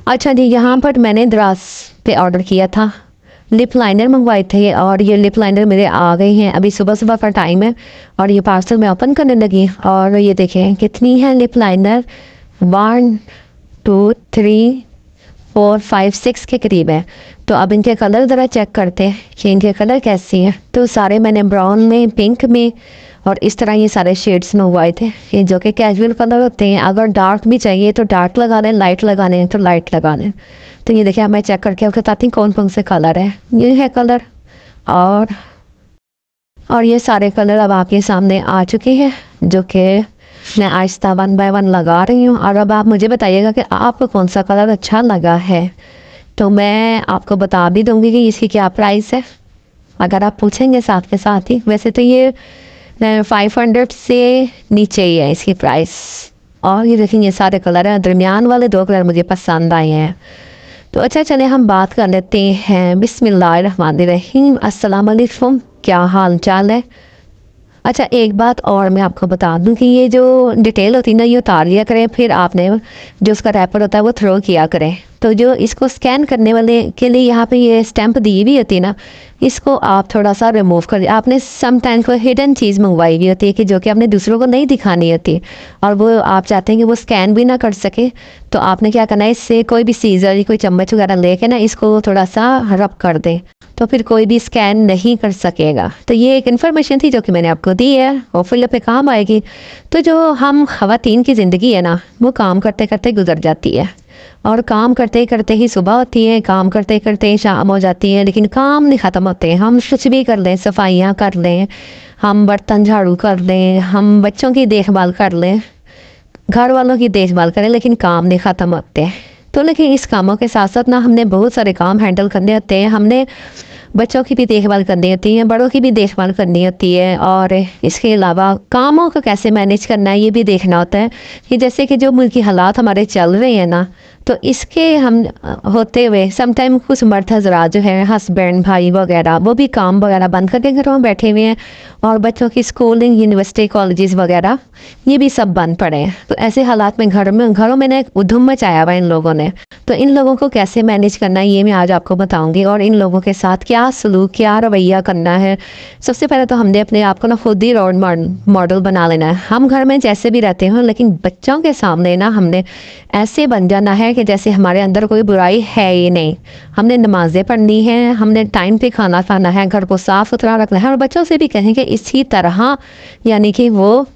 अच्छा जी, यहाँ पर मैंने दराज पे ऑर्डर किया था, लिप लाइनर मंगवाए थे और ये लिप लाइनर मेरे आ गए हैं। अभी सुबह सुबह का टाइम है और ये पार्सल मैं ओपन करने लगी और ये देखें कितनी है लिप लाइनर। 1 2 3 4 5 6 के करीब है। तो अब इनके कलर ज़रा चेक करते हैं कि इनके कलर कैसे हैं। तो सारे मैंने ब्राउन में, पिंक में और इस तरह ये सारे शेड्स मंगवाए थे, ये जो कि कैजुअल कलर होते हैं। अगर डार्क भी चाहिए तो डार्क लगा लें, लाइट लगाने हैं तो लाइट लगा लें। तो ये देखिए, मैं चेक करके आपको बताती हूँ कौन कौन से कलर है। ये है कलर और ये सारे कलर अब आपके सामने आ चुके हैं, जो कि मैं आहिस्ता 1 बाय 1 लगा रही हूँ। और अब आप मुझे बताइएगा कि आपको कौन सा कलर अच्छा लगा है। तो मैं आपको बता भी दूंगी कि इसकी क्या प्राइस है, अगर आप पूछेंगे साथ के साथ ही। वैसे तो ये 500 से नीचे ही है इसकी प्राइस। और ये देखिए, ये सारे कलर हैं, दरमियान वाले 2 कलर मुझे पसंद आए हैं। तो अच्छा, चले हम बात कर लेते हैं। बिस्मिल्लाहिर्रहमानिर्रहीम। अस्सलाम वालेकुम, क्या हाल चाल है। अच्छा, एक बात और मैं आपको बता दूं कि ये जो डिटेल होती है ना, ये उतार लिया करें, फिर आपने जो उसका रैपर होता है वो थ्रो किया करें। तो जो इसको स्कैन करने वाले के लिए यहाँ पे ये स्टैंप दी हुई होती है ना, इसको आप थोड़ा सा रिमूव कर। आपने समटाइम कोई हिडन चीज़ मंगवाई हुई होती है कि जो कि आपने दूसरों को नहीं दिखानी होती, और वो आप चाहते हैं कि वो स्कैन भी ना कर सके। तो आपने क्या करना है, इससे कोई भी सीजर या कोई चम्मच वगैरह लेके ना इसको थोड़ा सा रब कर दें, तो फिर कोई भी स्कैन नहीं कर सकेगा। तो ये एक इन्फॉर्मेशन थी जो कि मैंने आपको दी है, होपफुली पे काम आएगी। तो जो हम ख़वातीन की ज़िंदगी है ना, वो काम करते करते गुजर जाती है, और काम करते करते ही सुबह होती है, काम करते करते शाम हो जाती है, लेकिन काम नहीं ख़त्म होते। हम कुछ भी कर लें, सफाइयाँ कर लें, हम बर्तन झाड़ू कर लें, हम बच्चों की देखभाल कर लें, घर वालों की देखभाल करें, लेकिन काम नहीं ख़त्म होते। तो लेकिन इस कामों के साथ साथ ना हमने बहुत सारे काम हैंडल करने होते हैं। हमने बच्चों की भी देखभाल करनी होती है, बड़ों की भी देखभाल करनी होती है, और इसके अलावा कामों को कैसे मैनेज करना है ये भी देखना होता है। कि जैसे कि जो मुल्की हालात हमारे चल रहे हैं ना, तो इसके हम होते हुए समटाइम कुछ मर्द हजरात जो है, हस्बैंड भाई वगैरह, वो भी काम वगैरह बंद करके घरों में बैठे हुए हैं, और बच्चों की स्कूलिंग, यूनिवर्सिटी, कॉलेजेस वगैरह ये भी सब बंद पड़े हैं। तो ऐसे हालात में घरों में ना एक उधम मचाया हुआ इन लोगों ने। तो इन लोगों को कैसे मैनेज करना है ये मैं आज आपको बताऊंगी, और इन लोगों के साथ क्या सलूक, क्या रवैया करना है। सबसे पहले तो हमने अपने आप को ना खुद ही रोल मॉडल बना लेना है। हम घर में जैसे भी रहते हो, लेकिन बच्चों के सामने ना हमने ऐसे बन जाना है कि जैसे हमारे अंदर कोई बुराई है ही नहीं। हमने नमाजें पढ़नी है, हमने टाइम पे खाना खाना है, घर को साफ़ सुथरा रखना है, और बच्चों से भी कहेंगे इसी तरह, यानी कि वो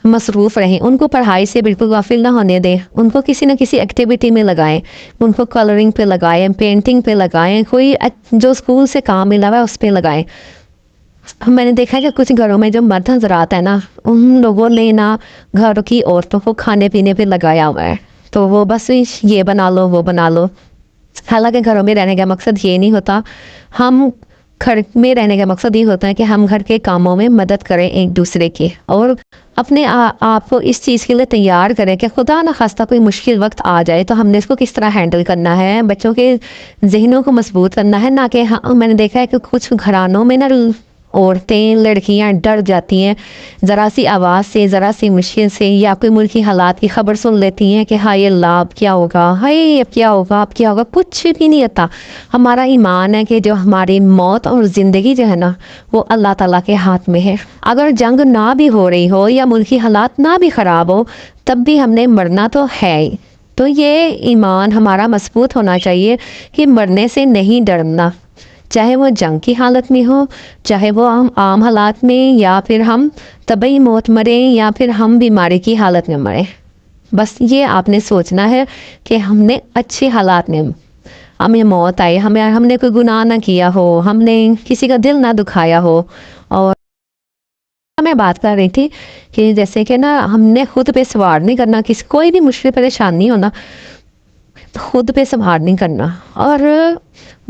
मसरूफ़ रहें। उनको पढ़ाई से बिल्कुल गाफिल ना होने दें, उनको किसी न किसी एक्टिविटी में लगाएं, उनको कलरिंग पे लगाएं, पेंटिंग पे लगाएं, कोई जो स्कूल से काम मिला हुआ है उस पर लगाएं। मैंने देखा है कि कुछ घरों में जो मर्द हजरात है ना, उन लोगों ने ना घर की औरतों को खाने पीने पे लगाया हुआ है। तो वो बस ये बना लो, वो बना लो। हालांकि घरों में रहने का मकसद ये नहीं होता। हम घर में रहने का मकसद ये होता है कि हम घर के कामों में मदद करें एक दूसरे की, और अपने आप को इस चीज़ के लिए तैयार करें कि खुदा न खास्ता कोई मुश्किल वक्त आ जाए तो हमने इसको किस तरह हैंडल करना है। बच्चों के जहनों को मजबूत करना है, ना कि मैंने देखा है कि कुछ घरानों में ना औरतें, लड़कियां डर जाती हैं ज़रा सी आवाज़ से, ज़रा सी मुश्किल से, या कोई मुल्की हालात की खबर सुन लेती हैं कि हाय अल्लाह अब क्या होगा, हाय अब क्या होगा, अब क्या होगा। कुछ भी नहीं होता। हमारा ईमान है कि जो हमारी मौत और ज़िंदगी जो है ना, वो अल्लाह ताला के हाथ में है। अगर जंग ना भी हो रही हो या मुल्की हालात ना भी ख़राब हो, तब भी हमने मरना तो है ही। तो ये ईमान हमारा मजबूत होना चाहिए कि मरने से नहीं डरना, चाहे वो जंग की हालत में हो, चाहे वो हम आम हालात में, या फिर हम तबई मौत मरें, या फिर हम बीमारी की हालत में मरें। बस ये आपने सोचना है कि हमने अच्छे हालात में, हमें मौत आई, हमने कोई गुनाह ना किया हो, हमने किसी का दिल ना दुखाया हो। और मैं बात कर रही थी कि जैसे कि ना हमने खुद पे सवार नहीं करना, किसी कोई भी मुश्किल परेशानी हो ना, खुद पे संभार नहीं करना। और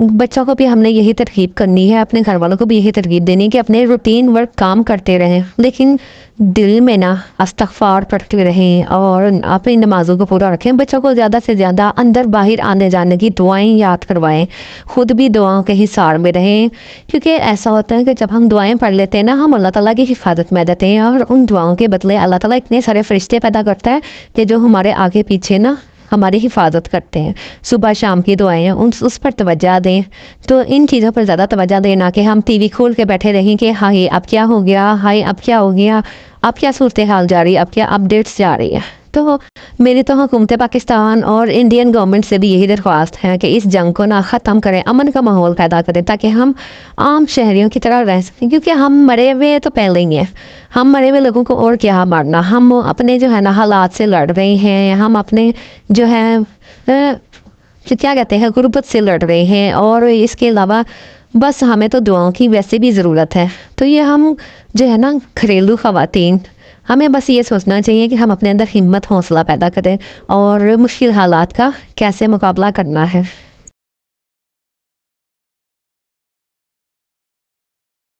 बच्चों को भी हमने यही तरकीब करनी है, अपने घर वालों को भी यही तरकीब देनी है कि अपने रूटीन वर्क काम करते रहें, लेकिन दिल में ना इस्तग़फ़ार पढ़ते रहें और अपनी नमाज़ों को पूरा रखें। बच्चों को ज़्यादा से ज़्यादा अंदर बाहर आने जाने की दुआएं याद करवाएं, खुद भी दुआओं के हिसार में रहें। क्योंकि ऐसा होता है कि जब हम दुआएं पढ़ लेते हैं ना, हम अल्लाह ताला की हिफाजत में देते हैं, और उन दुआओं के बदले अल्लाह ताला इतने सारे फरिश्ते पैदा करता है कि जो हमारे आगे पीछे ना हमारी हिफाजत करते हैं। सुबह शाम की दुआएं हैं, उस पर तवज्जो दें। तो इन चीज़ों पर ज़्यादा तवज्जो दें, ना कि हम टीवी खोल के बैठे रहें कि हाय अब क्या हो गया, हाय अब क्या हो गया, अब क्या सूरत हाल जा रही है, अब क्या अपडेट्स जा रही है। तो मेरी तो हुकूमत पाकिस्तान और इंडियन गवर्नमेंट से भी यही दरख्वास्त है कि इस जंग को ना ख़त्म करें, अमन का माहौल पैदा करें, ताकि हम आम शहरियों की तरह रह सकें। क्योंकि हम मरे हुए तो पहले ही हैं, हम मरे हुए लोगों को और क्या मारना। हम अपने जो है ना हालात से लड़ रहे हैं, हम अपने जो है क्या कहते हैं गुर्बत से लड़ रहे हैं। और इसके अलावा बस हमें तो दुआओं की वैसे भी ज़रूरत है। तो ये हम जो है ना घरेलू ख़वातीन, हमें बस ये सोचना चाहिए कि हम अपने अंदर हिम्मत हौसला पैदा करें और मुश्किल हालात का कैसे मुकाबला करना है।